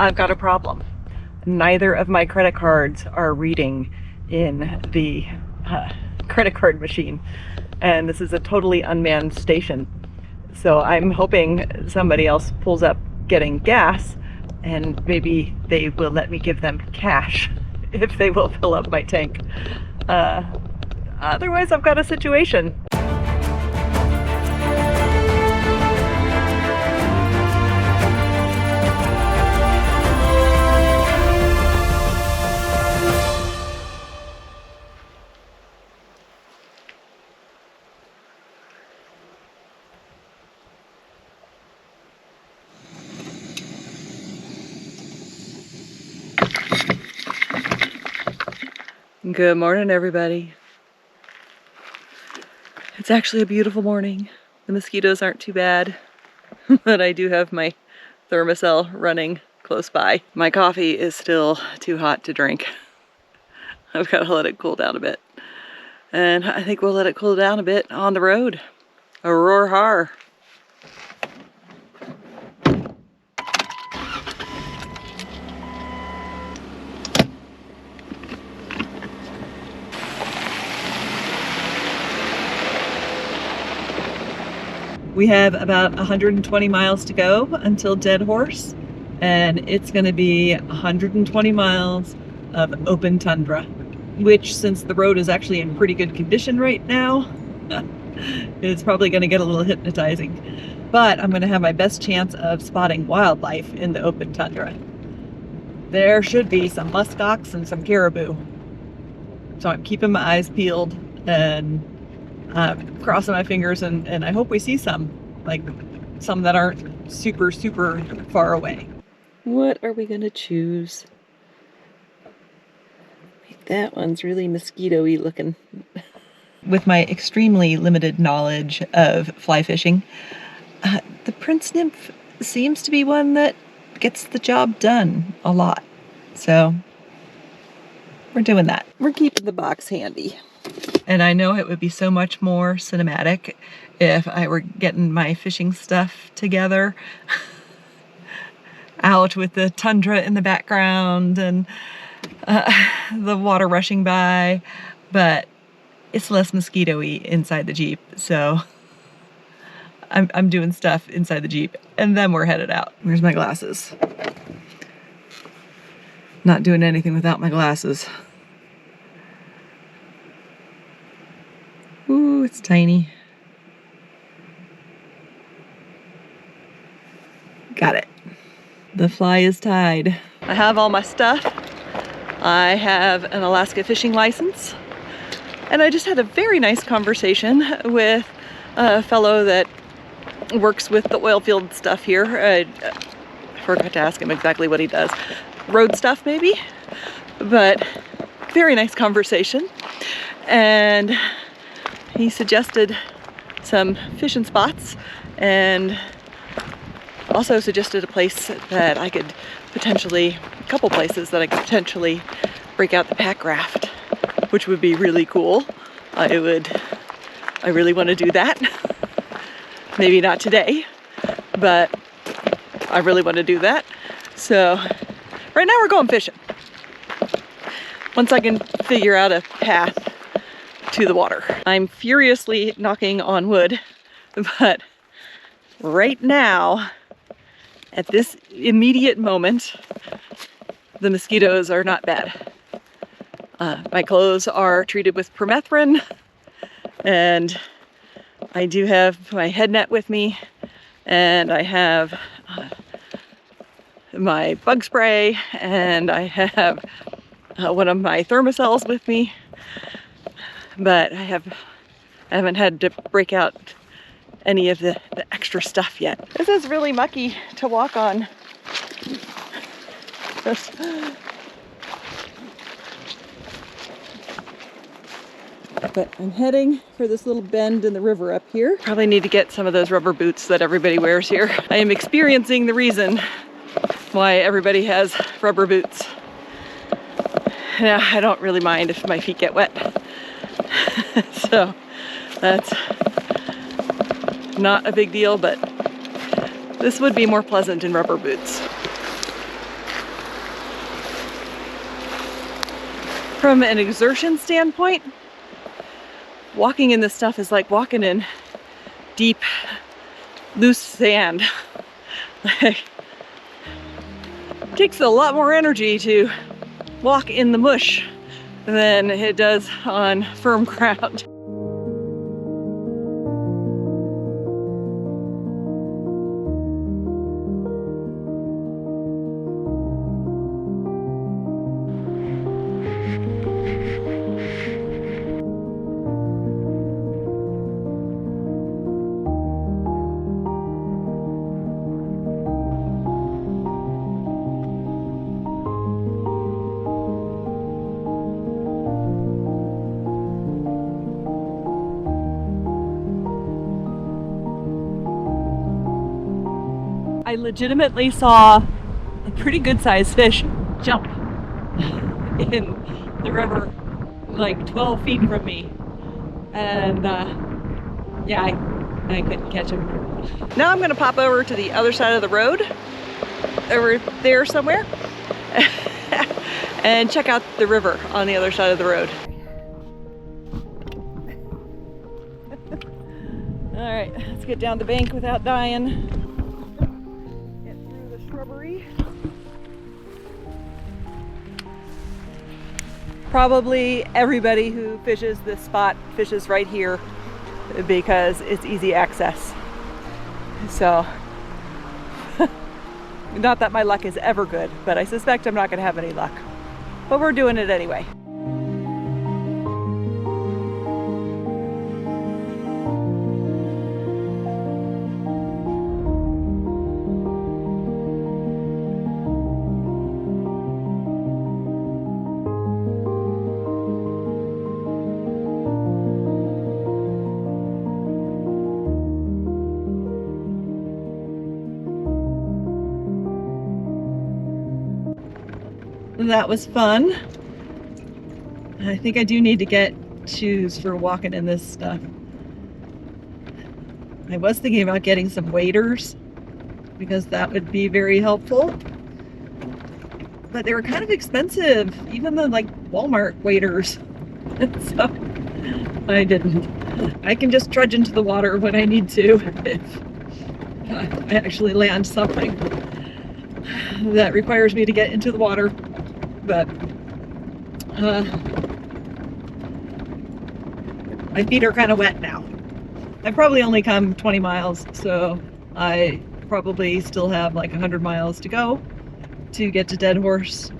I've got a problem. Neither of my credit cards are reading in the credit card machine, and this is a totally unmanned station. So I'm hoping somebody else pulls up getting gas, and maybe they will let me give them cash if they will fill up my tank. Otherwise, I've got a situation. Good morning, everybody. It's actually a beautiful morning. The mosquitoes aren't too bad, but I do have my thermocell running close by. My coffee is still too hot to drink. I've got to let it cool down a bit. And I think we'll let it cool down a bit on the road. Aurora Hotel. We have about 120 miles to go until Deadhorse, and it's going to be 120 miles of open tundra, which, since the road is actually in pretty good condition right now, it's probably going to get a little hypnotizing. But I'm going to have my best chance of spotting wildlife in the open tundra. There should be some muskox and some caribou. So I'm keeping my eyes peeled and crossing my fingers, and I hope we see some, like some that aren't super far away. What are we gonna choose? That one's really mosquito-y looking. With my extremely limited knowledge of fly fishing, the prince nymph seems to be one that gets the job done a lot. So we're doing that. We're keeping the box handy. And I know it would be so much more cinematic if I were getting my fishing stuff together out with the tundra in the background and the water rushing by, but it's less mosquito-y inside the Jeep, so I'm doing stuff inside the Jeep, and then we're headed out. Where's my glasses? Not doing anything without my glasses. Ooh, it's tiny. Got it. The fly is tied. I have all my stuff. I have an Alaska fishing license. And I just had a very nice conversation with a fellow that works with the oil field stuff here. I forgot to ask him exactly what he does. Road stuff, maybe? But very nice conversation. And he suggested some fishing spots and also suggested a place that I could potentially, a couple places that I could potentially break out the pack raft, which would be really cool. I really want to do that. Maybe not today, but I really want to do that. So right now we're going fishing. Once I can figure out a path to the water. I'm furiously knocking on wood, but right now, at this immediate moment, the mosquitoes are not bad. My clothes are treated with permethrin, and I do have my head net with me, and I have my bug spray, and I have one of my thermocells with me. But I haven't had to break out any of the extra stuff yet. This is really mucky to walk on. But I'm heading for this little bend in the river up here. Probably need to get some of those rubber boots that everybody wears here. I am experiencing the reason why everybody has rubber boots. Now, I don't really mind if my feet get wet. So that's not a big deal, but this would be more pleasant in rubber boots. From an exertion standpoint, walking in this stuff is like walking in deep, loose sand. It takes a lot more energy to walk in the mush than it does on firm ground. I legitimately saw a pretty good sized fish jump in the river like 12 feet from me. And yeah, I couldn't catch him. Now I'm gonna pop over to the other side of the road, over there somewhere, and check out the river on the other side of the road. All right, let's get down the bank without dying. Shrubbery. Probably everybody who fishes this spot fishes right here because it's easy access. So, not that my luck is ever good, but I suspect I'm not going to have any luck. But we're doing it anyway. That was fun. I think I do need to get shoes for walking in this stuff. I was thinking about getting some waders because that would be very helpful. But they were kind of expensive, even the like Walmart waders. So I didn't. I can just trudge into the water when I need to if I actually land something that requires me to get into the water. But my feet are kind of wet now. I've probably only come 20 miles, so I probably still have like 100 miles to go to get to Deadhorse.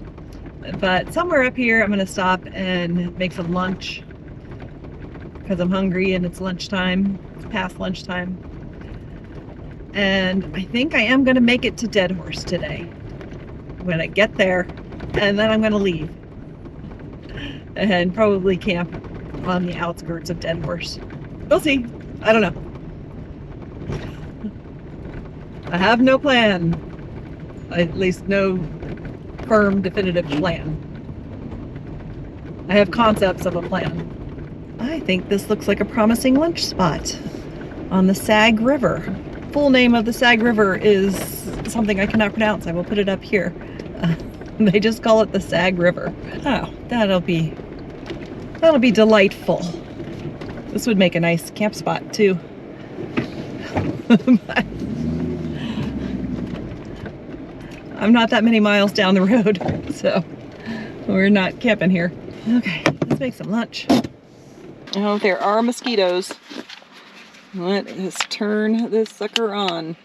But somewhere up here I'm going to stop and make some lunch because I'm hungry and it's lunchtime. It's past lunchtime. And I think I am going to make it to Deadhorse today when I get there. And then I'm going to leave and probably camp on the outskirts of Deadhorse. We'll see. I don't know. I have no plan. At least no firm, definitive plan. I have concepts of a plan. I think this looks like a promising lunch spot on the Sag River. Full name of the Sag River is something I cannot pronounce. I will put it up here. They just call it the Sag River. Oh, that'll be delightful. This would make a nice camp spot too. I'm not that many miles down the road, so we're not camping here. Okay, let's make some lunch. Oh, there are mosquitoes. Let us turn this sucker on.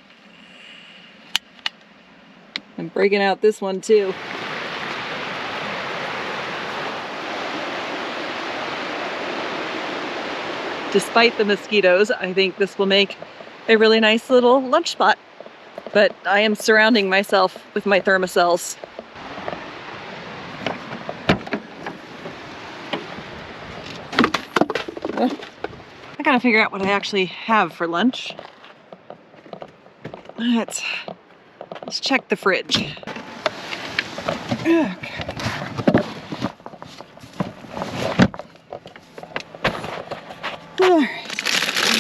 I'm breaking out this one too. Despite the mosquitoes, I think this will make a really nice little lunch spot. But I am surrounding myself with my thermocells. I gotta figure out what I actually have for lunch. Let's check the fridge. Okay. Alright,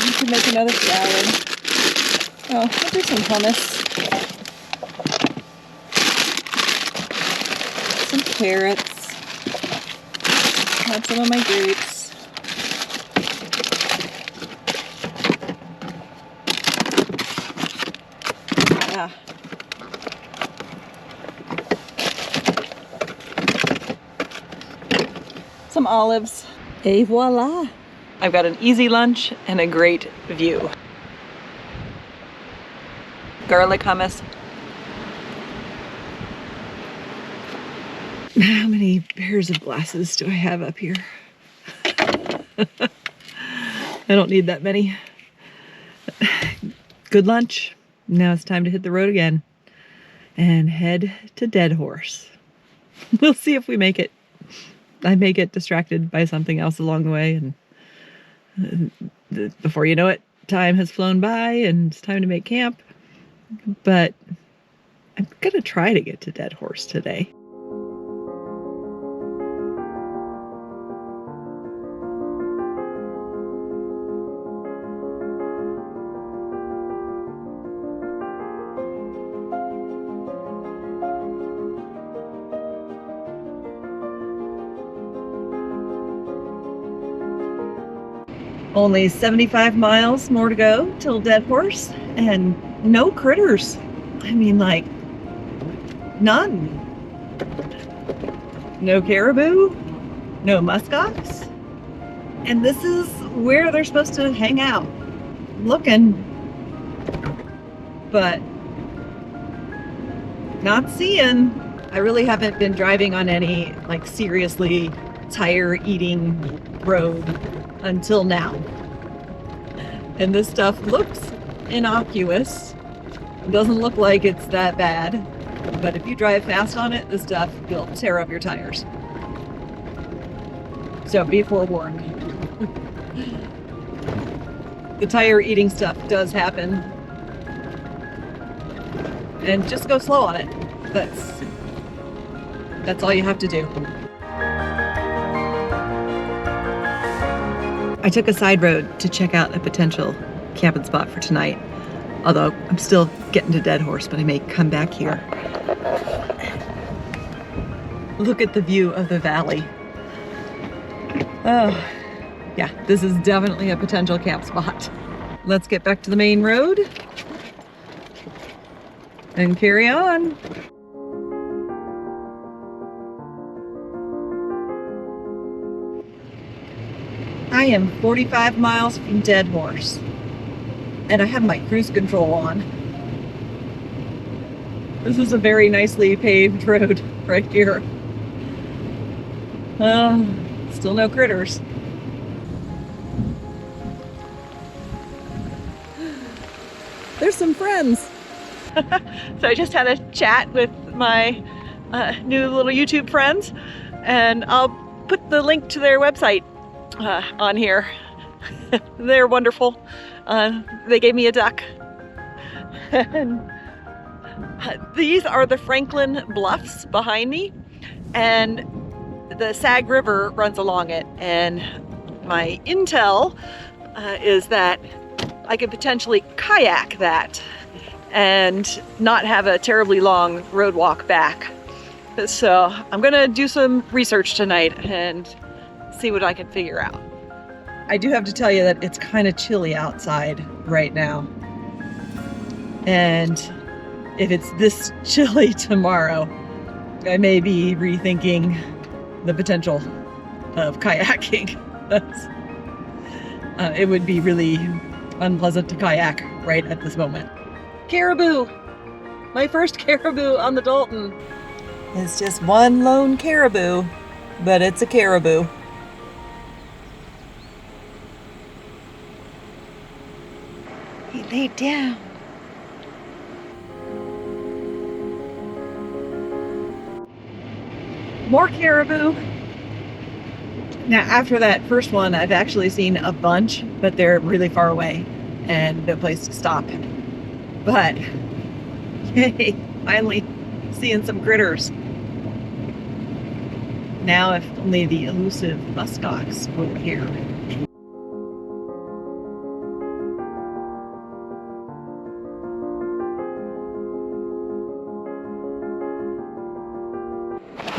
we can make another salad. Oh, I'll do some hummus. Some carrots. have some of my grapes. Yeah. Some olives. Et voila! I've got an easy lunch and a great view. Garlic hummus. How many pairs of glasses do I have up here? I don't need that many. Good lunch. Now it's time to hit the road again and head to Deadhorse. We'll see if we make it. I may get distracted by something else along the way, and before you know it, time has flown by and it's time to make camp. But I'm gonna try to get to Deadhorse today. Only 75 miles more to go till Deadhorse, and no critters. I mean, like, none. No caribou, no muskox, and this is where they're supposed to hang out, looking, but not seeing. I really haven't been driving on any, like, seriously tire-eating road until now. And this stuff looks innocuous. It doesn't look like it's that bad. But if you drive fast on it, this stuff will tear up your tires. So be forewarned. The tire eating stuff does happen. And just go slow on it. That's all you have to do. I took a side road to check out a potential camping spot for tonight. Although I'm still getting to Deadhorse, but I may come back here. Look at the view of the valley. Oh, yeah, this is definitely a potential camp spot. Let's get back to the main road and carry on. I am 45 miles from Deadhorse, and I have my cruise control on. This is a very nicely paved road right here. Still no critters. There's some friends. So I just had a chat with my new little YouTube friends, and I'll put the link to their website on here. They're wonderful. They gave me a duck. And these are the Franklin Bluffs behind me, and the Sag River runs along it. And my intel is that I could potentially kayak that and not have a terribly long road walk back. So I'm gonna do some research tonight and see what I can figure out. I do have to tell you that it's kind of chilly outside right now. And if it's this chilly tomorrow, I may be rethinking the potential of kayaking. It would be really unpleasant to kayak right at this moment. Caribou! My first caribou on the Dalton. It's just one lone caribou, but it's a caribou. He laid down. More caribou. Now, after that first one, I've actually seen a bunch, but they're really far away and no place to stop. But, yay, finally seeing some critters. Now, if only the elusive muskox were here.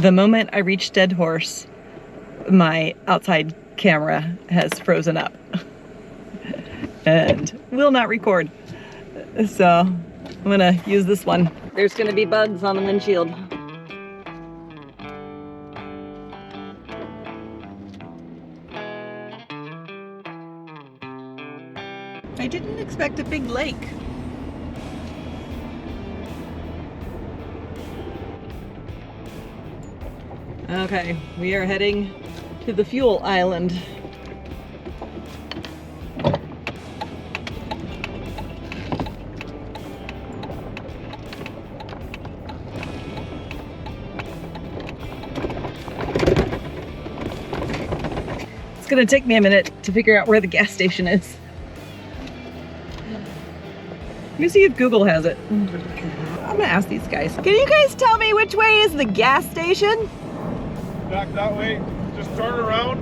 The moment I reached Deadhorse, my outside camera has frozen up and will not record. So I'm gonna use this one. There's gonna be bugs on the windshield. I didn't expect a big lake. Okay, we are heading to the fuel island. It's gonna take me a minute to figure out where the gas station is. Let me see if Google has it. I'm gonna ask these guys. Can you guys tell me which way is the gas station? Back that way, just turn around,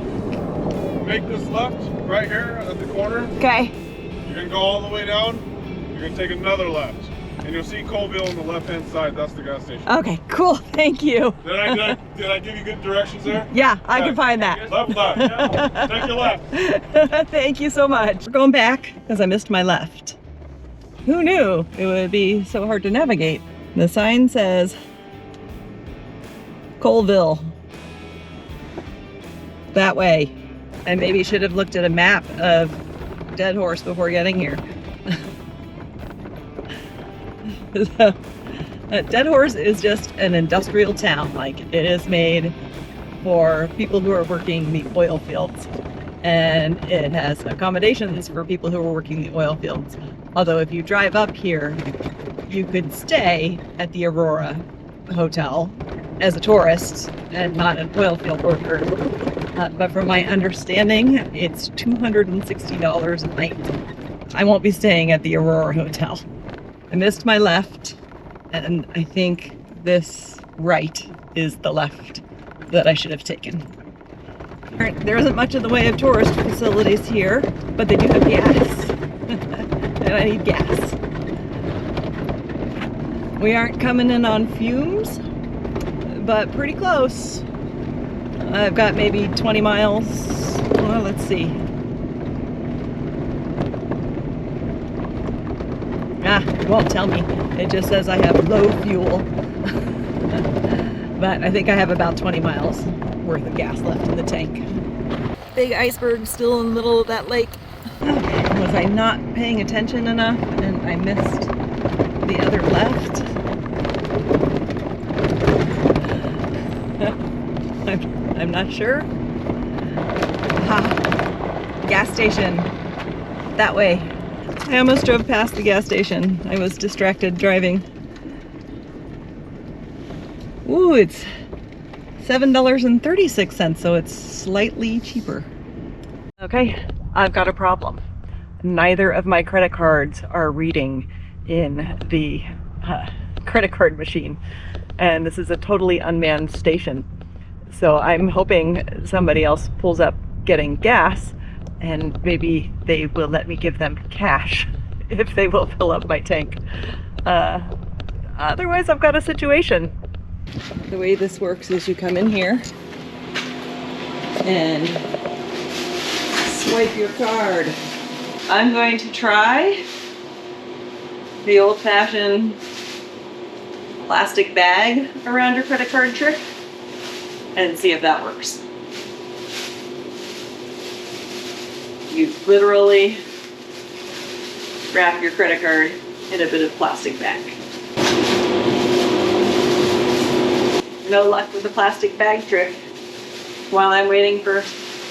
make this left right here at the corner. Okay. You're gonna go all the way down, you're gonna take another left. And you'll see Colville on the left-hand side, that's the gas station. Okay, cool, thank you. Did I give you good directions there? Yeah, I can find that. Left, yeah. Take your left. Thank you so much. We're going back because I missed my left. Who knew it would be so hard to navigate? The sign says Colville. That way. I maybe should have looked at a map of Deadhorse before getting here. So, Deadhorse is just an industrial town. Like, it is made for people who are working the oil fields, and it has accommodations for people who are working the oil fields. Although if you drive up here, you could stay at the Aurora Hotel as a tourist and not an oil field worker. But from my understanding, it's $260 a night. I won't be staying at the Aurora Hotel. I missed my left, and I think this right is the left that I should have taken. There isn't much in the way of tourist facilities here, but they do have gas. And I need gas. We aren't coming in on fumes, but pretty close. I've got maybe 20 miles. Well, let's see. It won't tell me. It just says I have low fuel. But I think I have about 20 miles worth of gas left in the tank. Big iceberg still in the middle of that lake. Was I not paying attention enough and I missed the other left? I'm not sure. Aha. Gas station. That way. I almost drove past the gas station. I was distracted driving. Ooh, it's $7.36, so it's slightly cheaper. Okay, I've got a problem. Neither of my credit cards are reading in the credit card machine, and this is a totally unmanned station. So I'm hoping somebody else pulls up getting gas, and maybe they will let me give them cash if they will fill up my tank. Otherwise, I've got a situation. The way this works is you come in here and swipe your card. I'm going to try the old-fashioned plastic bag around your credit card trick and see if that works. You literally wrap your credit card in a bit of plastic bag. No luck with the plastic bag trick. While I'm waiting for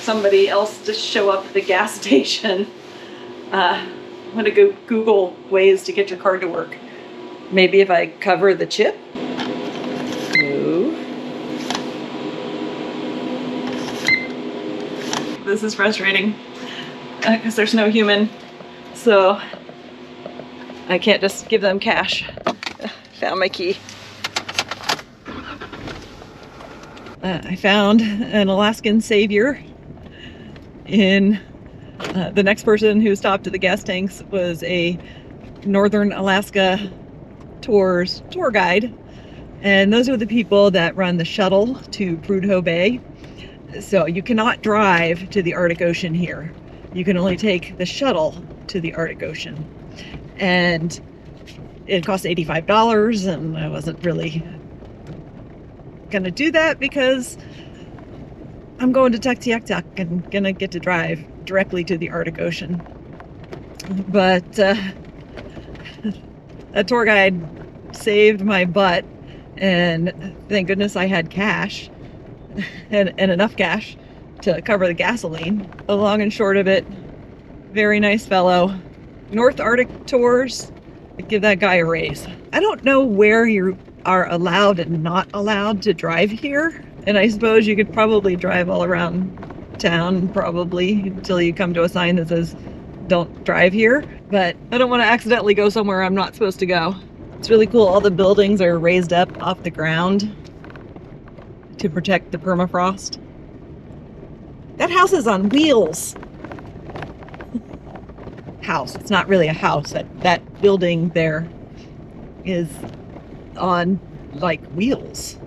somebody else to show up at the gas station, I'm gonna go Google ways to get your card to work. Maybe if I cover the chip? No. This is frustrating because there's no human, so I can't just give them cash. Found my key. I found an Alaskan savior in the next person who stopped at the gas tanks was a Northern Alaska tour guide, and those are the people that run the shuttle to Prudhoe Bay, So you cannot drive to the Arctic Ocean here. You can only take the shuttle to the Arctic Ocean. And it cost $85, and I wasn't really gonna do that because I'm going to Tuktoyaktuk and gonna get to drive directly to the Arctic Ocean. But a tour guide saved my butt, and thank goodness I had cash and enough cash to cover the gasoline. The long and short of it, very nice fellow. North Arctic Tours, give that guy a raise. I don't know where you are allowed and not allowed to drive here, and I suppose you could probably drive all around town probably until you come to a sign that says don't drive here, but I don't want to accidentally go somewhere I'm not supposed to go. It's really cool. All the buildings are raised up off the ground to protect the permafrost. That house is on wheels. House. It's not really a house. That building there is on like wheels.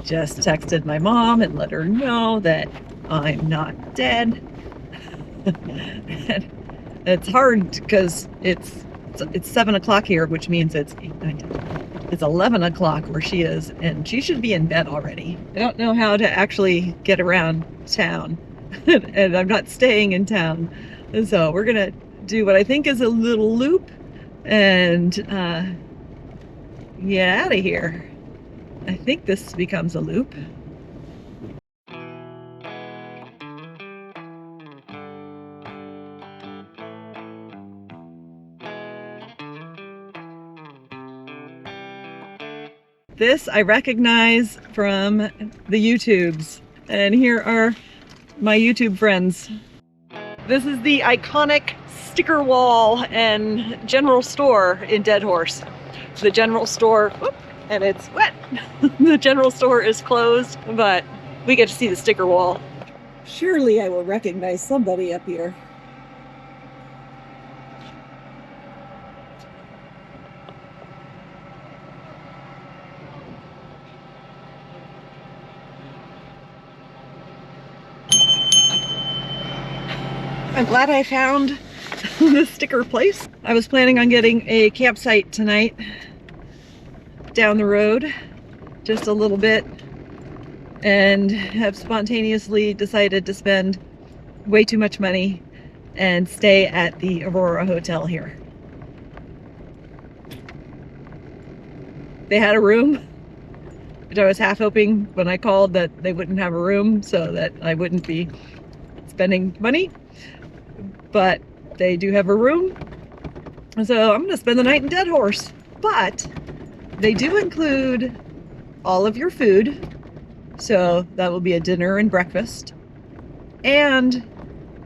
Just texted my mom and let her know that I'm not dead. It's hard because it's 7 o'clock here, which means it's 11 o'clock where she is, and she should be in bed already. I don't know how to actually get around town, and I'm not staying in town. So we're gonna do what I think is a little loop and get out of here. I think this becomes a loop. This I recognize from the YouTubes, and here are my YouTube friends. This is the iconic sticker wall and general store in Deadhorse. The general store, whoop, and it's wet. The general store is closed, but we get to see the sticker wall. Surely I will recognize somebody up here. I'm glad I found this sticker place. I was planning on getting a campsite tonight down the road just a little bit, and have spontaneously decided to spend way too much money and stay at the Aurora Hotel here. They had a room, which I was half hoping when I called that they wouldn't have a room so that I wouldn't be spending money. But they do have a room, so I'm gonna spend the night in Deadhorse. But they do include all of your food, so that will be a dinner and breakfast, and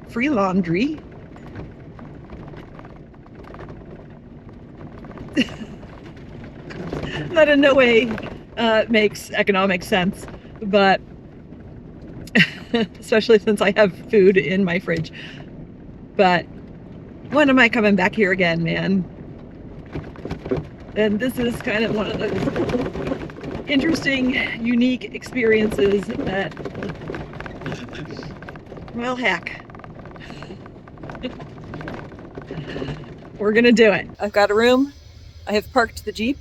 free laundry. That in no way makes economic sense, but especially since I have food in my fridge. But when am I coming back here again, man? And this is kind of one of the interesting, unique experiences that, well, heck. We're gonna do it. I've got a room. I have parked the Jeep.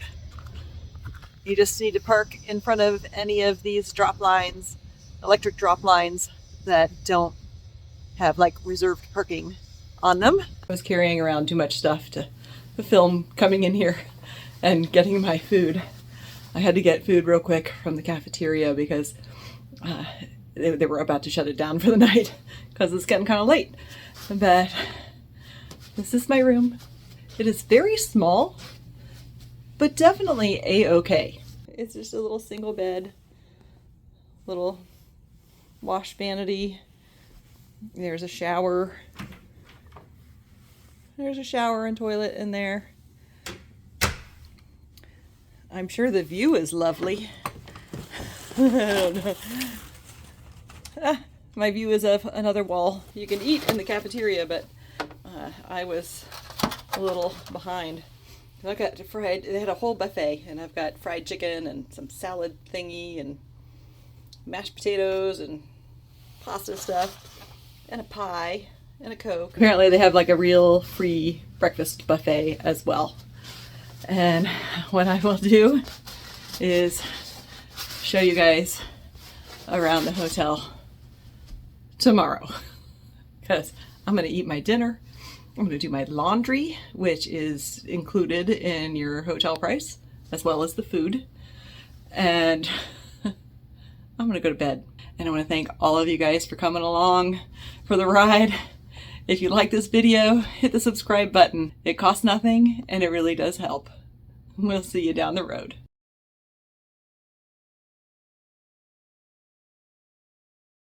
You just need to park in front of any of these drop lines, electric drop lines that don't have like reserved parking on them. I was carrying around too much stuff to film coming in here and getting my food. I had to get food real quick from the cafeteria because they were about to shut it down for the night because it's getting kind of late. But this is my room. It is very small, but definitely a-okay. It's just a little single bed, little wash vanity. There's a shower. There's a shower and toilet in there. I'm sure the view is lovely. I don't know. My view is of another wall. You can eat in the cafeteria, but I was a little behind. I got fried, they had a whole buffet, and I've got fried chicken and some salad thingy and mashed potatoes and pasta stuff, and a pie, and a Coke. Apparently they have like a real free breakfast buffet as well. And what I will do is show you guys around the hotel tomorrow, because I'm going to eat my dinner. I'm going to do my laundry, which is included in your hotel price, as well as the food. And I'm going to go to bed. And I want to thank all of you guys for coming along for the ride. If you like this video, hit the subscribe button. It costs nothing and it really does help. We'll see you down the road.